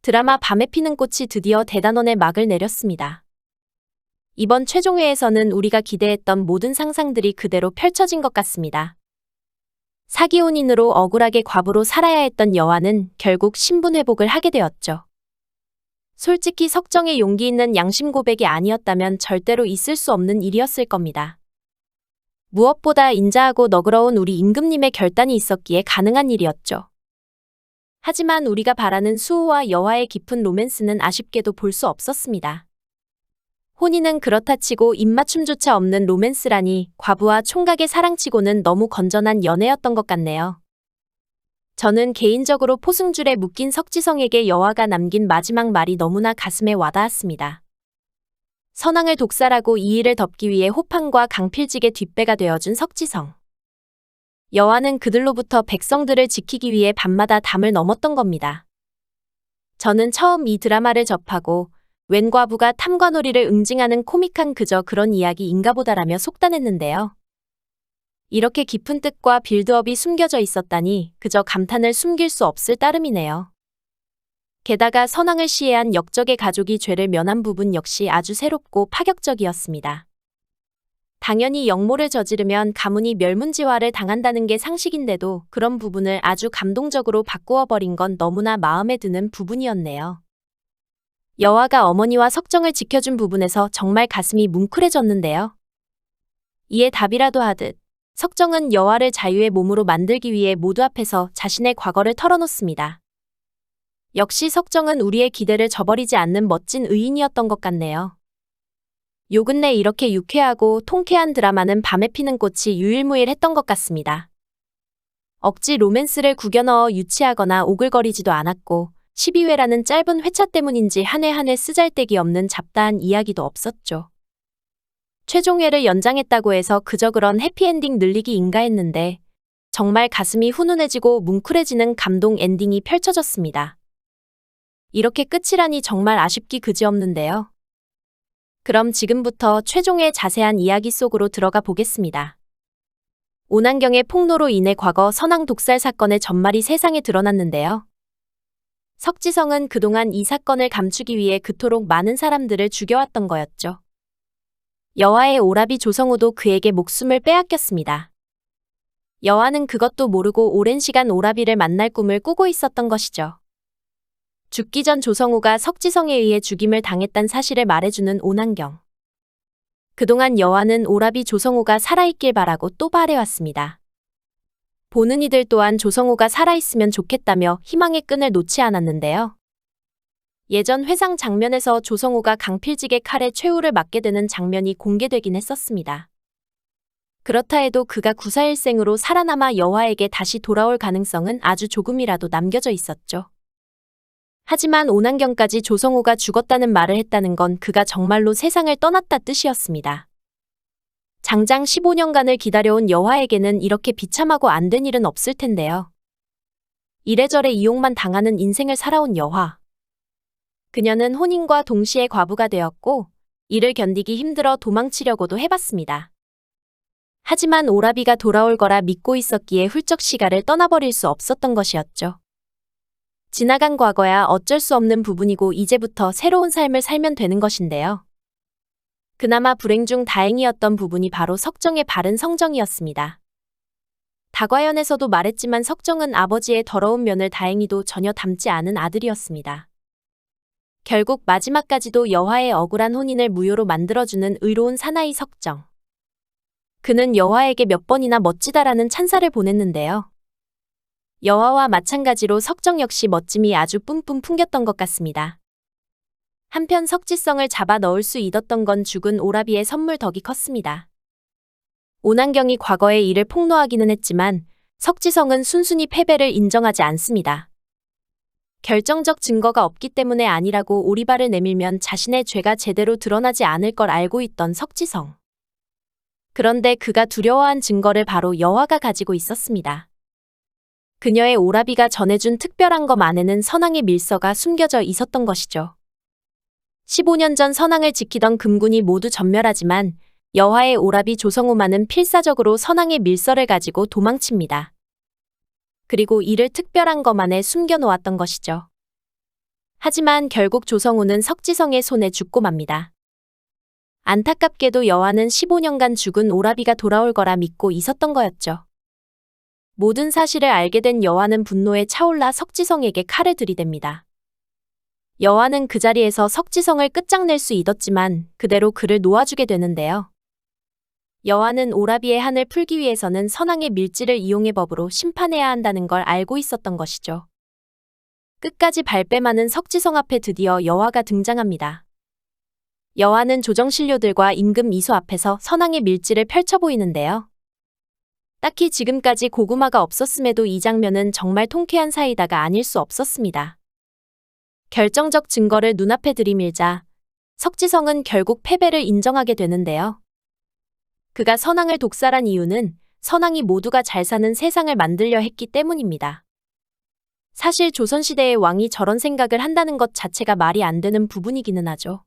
드라마 밤에 피는 꽃이 드디어 대단원의 막을 내렸습니다. 이번 최종회에서는 우리가 기대했던 모든 상상들이 그대로 펼쳐진 것 같습니다. 사기 혼인으로 억울하게 과부로 살아야 했던 여화는 결국 신분 회복을 하게 되었죠. 솔직히 석정의 용기 있는 양심 고백이 아니었다면 절대로 있을 수 없는 일이었을 겁니다. 무엇보다 인자하고 너그러운 우리 임금님의 결단이 있었기에 가능한 일이었죠. 하지만 우리가 바라는 수호와 여화의 깊은 로맨스는 아쉽게도 볼 수 없었습니다. 혼인은 그렇다 치고 입맞춤조차 없는 로맨스라니 과부와 총각의 사랑치고는 너무 건전한 연애였던 것 같네요. 저는 개인적으로 포승줄에 묶인 석지성에게 여화가 남긴 마지막 말이 너무나 가슴에 와닿았습니다. 선왕을 독살하고 이 일을 덮기 위해 호판과 강필직의 뒷배가 되어준 석지성. 여화는 그들로부터 백성들을 지키기 위해 밤마다 담을 넘었던 겁니다. 저는 처음 이 드라마를 접하고 웬 과부가 탐관오리를 응징하는 코믹한 그저 그런 이야기인가 보다라며 속단했는데요. 이렇게 깊은 뜻과 빌드업이 숨겨져 있었다니 그저 감탄을 숨길 수 없을 따름이네요. 게다가 선왕을 시해한 역적의 가족이 죄를 면한 부분 역시 아주 새롭고 파격적이었습니다. 당연히 역모를 저지르면 가문이 멸문지화를 당한다는 게 상식인데도 그런 부분을 아주 감동적으로 바꾸어 버린 건 너무나 마음에 드는 부분이었네요. 여화가 어머니와 석정을 지켜준 부분에서 정말 가슴이 뭉클해졌는데요. 이에 답이라도 하듯 석정은 여화를 자유의 몸으로 만들기 위해 모두 앞에서 자신의 과거를 털어놓습니다. 역시 석정은 우리의 기대를 저버리지 않는 멋진 의인이었던 것 같네요. 요 근래 이렇게 유쾌하고 통쾌한 드라마는 밤에 피는 꽃이 유일무이했던 것 같습니다. 억지 로맨스를 구겨 넣어 유치하거나 오글거리지도 않았고 12회라는 짧은 회차 때문인지 한 회 한 회 쓰잘데기 없는 잡다한 이야기도 없었죠. 최종회를 연장했다고 해서 그저 그런 해피엔딩 늘리기인가 했는데 정말 가슴이 훈훈해지고 뭉클해지는 감동 엔딩이 펼쳐졌습니다. 이렇게 끝이라니 정말 아쉽기 그지없는데요. 그럼 지금부터 최종의 자세한 이야기 속으로 들어가 보겠습니다. 오난경의 폭로로 인해 과거 선왕 독살 사건의 전말이 세상에 드러났는데요. 석지성은 그동안 이 사건을 감추기 위해 그토록 많은 사람들을 죽여왔던 거였죠. 여화의 오라비 조성우도 그에게 목숨을 빼앗겼습니다. 여화는 그것도 모르고 오랜 시간 오라비를 만날 꿈을 꾸고 있었던 것이죠. 죽기 전 조성우가 석지성에 의해 죽임을 당했다는 사실을 말해주는 오난경. 그동안 여화는 오라비 조성우가 살아있길 바라고 또 바래왔습니다. 보는 이들 또한 조성우가 살아있으면 좋겠다며 희망의 끈을 놓지 않았는데요. 예전 회상 장면에서 조성우가 강필직의 칼에 최후를 맞게 되는 장면이 공개되긴 했었습니다. 그렇다 해도 그가 구사일생으로 살아남아 여화에게 다시 돌아올 가능성은 아주 조금이라도 남겨져 있었죠. 하지만 오난경까지 조성우가 죽었다는 말을 했다는 건 그가 정말로 세상을 떠났다 뜻이었습니다. 장장 15년간을 기다려온 여화에게는 이렇게 비참하고 안 된 일은 없을 텐데요. 이래저래 이용만 당하는 인생을 살아온 여화. 그녀는 혼인과 동시에 과부가 되었고 이를 견디기 힘들어 도망치려고도 해봤습니다. 하지만 오라비가 돌아올 거라 믿고 있었기에 훌쩍 시가를 떠나버릴 수 없었던 것이었죠. 지나간 과거야 어쩔 수 없는 부분이고 이제부터 새로운 삶을 살면 되는 것인데요. 그나마 불행 중 다행이었던 부분이 바로 석정의 바른 성정이었습니다. 다과연에서도 말했지만 석정은 아버지의 더러운 면을 다행히도 전혀 닮지 않은 아들이었습니다. 결국 마지막까지도 여화의 억울한 혼인을 무효로 만들어주는 의로운 사나이 석정. 그는 여화에게 몇 번이나 멋지다라는 찬사를 보냈는데요. 여화와 마찬가지로 석정 역시 멋짐이 아주 뿜뿜 풍겼던 것 같습니다. 한편 석지성을 잡아 넣을 수 있었던 건 죽은 오라비의 선물 덕이 컸습니다. 오난경이 과거의 일을 폭로하기는 했지만 석지성은 순순히 패배를 인정하지 않습니다. 결정적 증거가 없기 때문에 아니라고 오리발을 내밀면 자신의 죄가 제대로 드러나지 않을 걸 알고 있던 석지성. 그런데 그가 두려워한 증거를 바로 여화가 가지고 있었습니다. 그녀의 오라비가 전해준 특별한 검 안에는 선왕의 밀서가 숨겨져 있었던 것이죠. 15년 전 선왕을 지키던 금군이 모두 전멸하지만 여화의 오라비 조성우만은 필사적으로 선왕의 밀서를 가지고 도망칩니다. 그리고 이를 특별한 검 안에 숨겨놓았던 것이죠. 하지만 결국 조성우는 석지성의 손에 죽고 맙니다. 안타깝게도 여화는 15년간 죽은 오라비가 돌아올 거라 믿고 있었던 거였죠. 모든 사실을 알게 된 여화는 분노에 차올라 석지성에게 칼을 들이댑니다. 여화는 그 자리에서 석지성을 끝장낼 수 있었지만 그대로 그를 놓아주게 되는데요. 여화는 오라비의 한을 풀기 위해서는 선왕의 밀지를 이용해 법으로 심판해야 한다는 걸 알고 있었던 것이죠. 끝까지 발뺌하는 석지성 앞에 드디어 여화가 등장합니다. 여화는 조정신료들과 임금 이수 앞에서 선왕의 밀지를 펼쳐 보이는데요. 딱히 지금까지 고구마가 없었음에도 이 장면은 정말 통쾌한 사이다가 아닐 수 없었습니다. 결정적 증거를 눈앞에 들이밀자 석지성은 결국 패배를 인정하게 되는데요. 그가 선왕을 독살한 이유는 선왕이 모두가 잘 사는 세상을 만들려 했기 때문입니다. 사실 조선시대의 왕이 저런 생각을 한다는 것 자체가 말이 안 되는 부분이기는 하죠.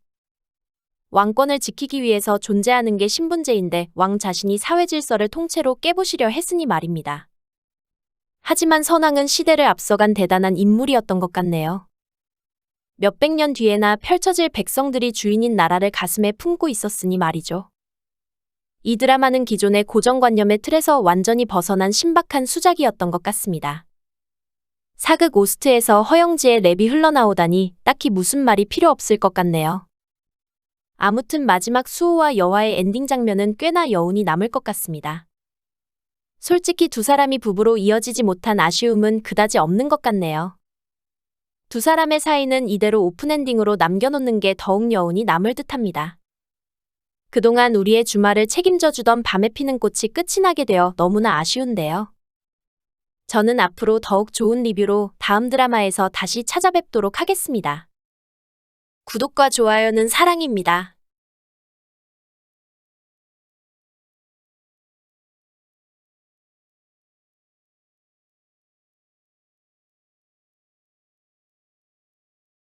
왕권을 지키기 위해서 존재하는 게 신분제인데 왕 자신이 사회 질서를 통째로 깨부시려 했으니 말입니다. 하지만 선왕은 시대를 앞서간 대단한 인물이었던 것 같네요. 몇백 년 뒤에나 펼쳐질 백성들이 주인인 나라를 가슴에 품고 있었으니 말이죠. 이 드라마는 기존의 고정관념의 틀에서 완전히 벗어난 신박한 수작이었던 것 같습니다. 사극 오스트에서 허영지의 랩이 흘러나오다니 딱히 무슨 말이 필요 없을 것 같네요. 아무튼 마지막 수호와 여화의 엔딩 장면은 꽤나 여운이 남을 것 같습니다. 솔직히 두 사람이 부부로 이어지지 못한 아쉬움은 그다지 없는 것 같네요. 두 사람의 사이는 이대로 오픈엔딩으로 남겨놓는 게 더욱 여운이 남을 듯합니다. 그동안 우리의 주말을 책임져주던 밤에 피는 꽃이 끝이 나게 되어 너무나 아쉬운데요. 저는 앞으로 더욱 좋은 리뷰로 다음 드라마에서 다시 찾아뵙도록 하겠습니다. 구독과 좋아요는 사랑입니다.